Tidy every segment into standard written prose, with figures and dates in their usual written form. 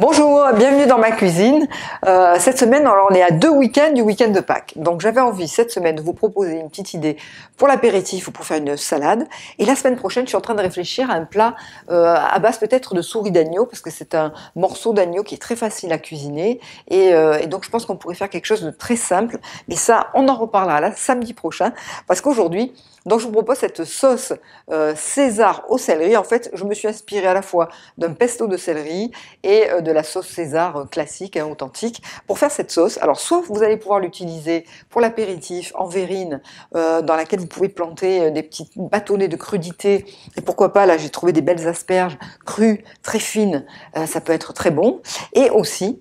Bonjour, bienvenue dans ma cuisine. Cette semaine, alors on est à 2 week-ends du week-end de Pâques. Donc j'avais envie cette semaine de vous proposer une petite idée pour l'apéritif ou pour faire une salade. Et la semaine prochaine, je suis en train de réfléchir à un plat à base peut-être de souris d'agneau, parce que c'est un morceau d'agneau qui est très facile à cuisiner. Et donc je pense qu'on pourrait faire quelque chose de très simple. Mais ça, on en reparlera là samedi prochain, parce qu'aujourd'hui, donc je vous propose cette sauce César au céleri. En fait, je me suis inspirée à la fois d'un pesto de céleri et de la sauce César classique, authentique, pour faire cette sauce. Alors, soit vous allez pouvoir l'utiliser pour l'apéritif en verrine, dans laquelle vous pouvez planter des petits bâtonnets de crudité. Et pourquoi pas, là, j'ai trouvé des belles asperges crues, très fines. Ça peut être très bon. Et aussi,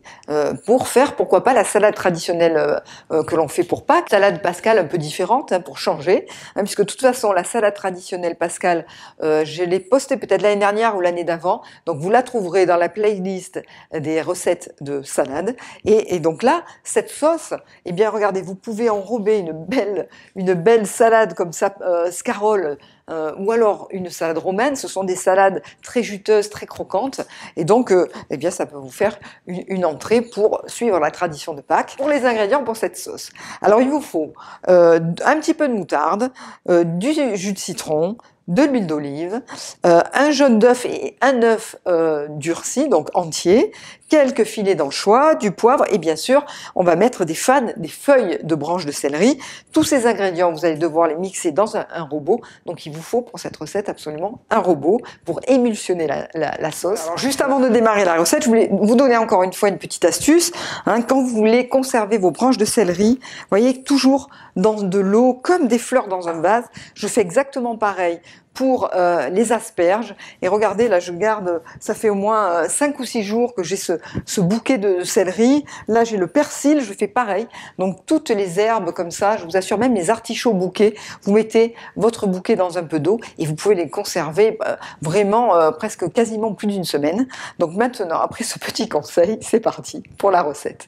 pour faire, pourquoi pas, la salade traditionnelle que l'on fait pour Pâques. Salade pascale un peu différente, hein, pour changer. Hein, puisque de toute façon, la salade traditionnelle pascale, je l'ai postée peut-être l'année dernière ou l'année d'avant. Donc, vous la trouverez dans la playlist des recettes de salade. Et donc là, cette sauce, eh bien, regardez, vous pouvez enrober une belle salade comme ça, scarole, ou alors une salade romaine. Ce sont des salades très juteuses, très croquantes. Et donc, eh bien, ça peut vous faire une entrée pour suivre la tradition de Pâques. Pour les ingrédients pour cette sauce, alors il vous faut un petit peu de moutarde, du jus de citron, de l'huile d'olive, un jaune d'œuf et un œuf durci, donc entier, quelques filets d'anchois, du poivre et bien sûr, on va mettre des feuilles de branches de céleri. Tous ces ingrédients, vous allez devoir les mixer dans un robot. Donc il vous faut pour cette recette absolument un robot pour émulsionner la sauce. Alors juste avant de démarrer la recette, je voulais vous donner encore une fois une petite astuce. Hein, quand vous voulez conserver vos branches de céleri, voyez, toujours dans de l'eau, comme des fleurs dans un vase, je fais exactement pareil pour les asperges. Et regardez, là je garde, ça fait au moins 5 ou 6 jours que j'ai ce bouquet de céleri. Là j'ai le persil, je fais pareil. Donc toutes les herbes comme ça, je vous assure, même les artichauts bouquets, vous mettez votre bouquet dans un peu d'eau et vous pouvez les conserver vraiment presque quasiment plus d'une semaine. Donc maintenant, après ce petit conseil, c'est parti pour la recette.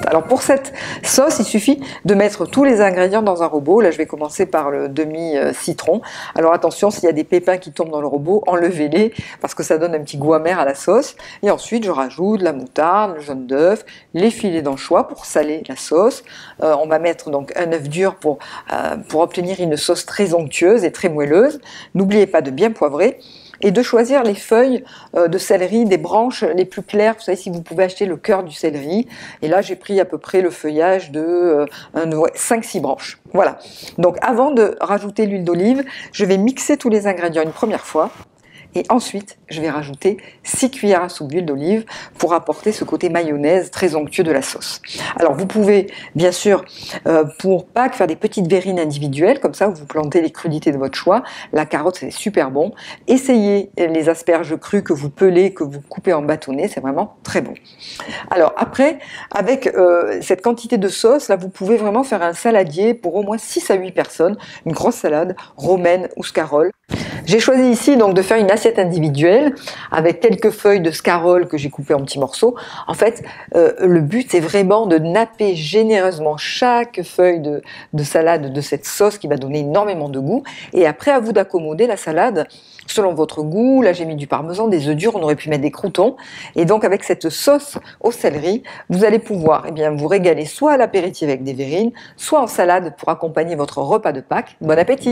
Alors pour cette sauce, il suffit de mettre tous les ingrédients dans un robot. Là, je vais commencer par le demi-citron. Alors attention, s'il y a des pépins qui tombent dans le robot, enlevez-les parce que ça donne un petit goût amer à la sauce. Et ensuite, je rajoute la moutarde, le jaune d'œuf, les filets d'anchois pour saler la sauce. On va mettre donc un œuf dur pour obtenir une sauce très onctueuse et très moelleuse. N'oubliez pas de bien poivrer. Et de choisir les feuilles de céleri, des branches les plus claires. Vous savez, si vous pouvez acheter le cœur du céleri. Et là, j'ai pris à peu près le feuillage de 5-6 branches. Voilà. Donc, avant de rajouter l'huile d'olive, je vais mixer tous les ingrédients une première fois. Et ensuite, je vais rajouter 6 cuillères à soupe d'huile d'olive pour apporter ce côté mayonnaise très onctueux de la sauce. Alors, vous pouvez, bien sûr, pour Pâques, faire des petites verrines individuelles, comme ça, vous plantez les crudités de votre choix. La carotte, c'est super bon. Essayez les asperges crues que vous pelez, que vous coupez en bâtonnets, c'est vraiment très bon. Alors, après, avec cette quantité de sauce, là, vous pouvez vraiment faire un saladier pour au moins 6 à 8 personnes, une grosse salade romaine ou scarole. J'ai choisi ici donc de faire une assiette individuelle avec quelques feuilles de scarole que j'ai coupées en petits morceaux. En fait, le but c'est vraiment de napper généreusement chaque feuille de salade de cette sauce qui va donner énormément de goût. Et après, à vous d'accommoder la salade selon votre goût. Là, j'ai mis du parmesan, des œufs durs, on aurait pu mettre des croûtons. Et donc, avec cette sauce au céleri, vous allez pouvoir vous régaler soit à l'apéritif avec des verrines, soit en salade pour accompagner votre repas de Pâques. Bon appétit!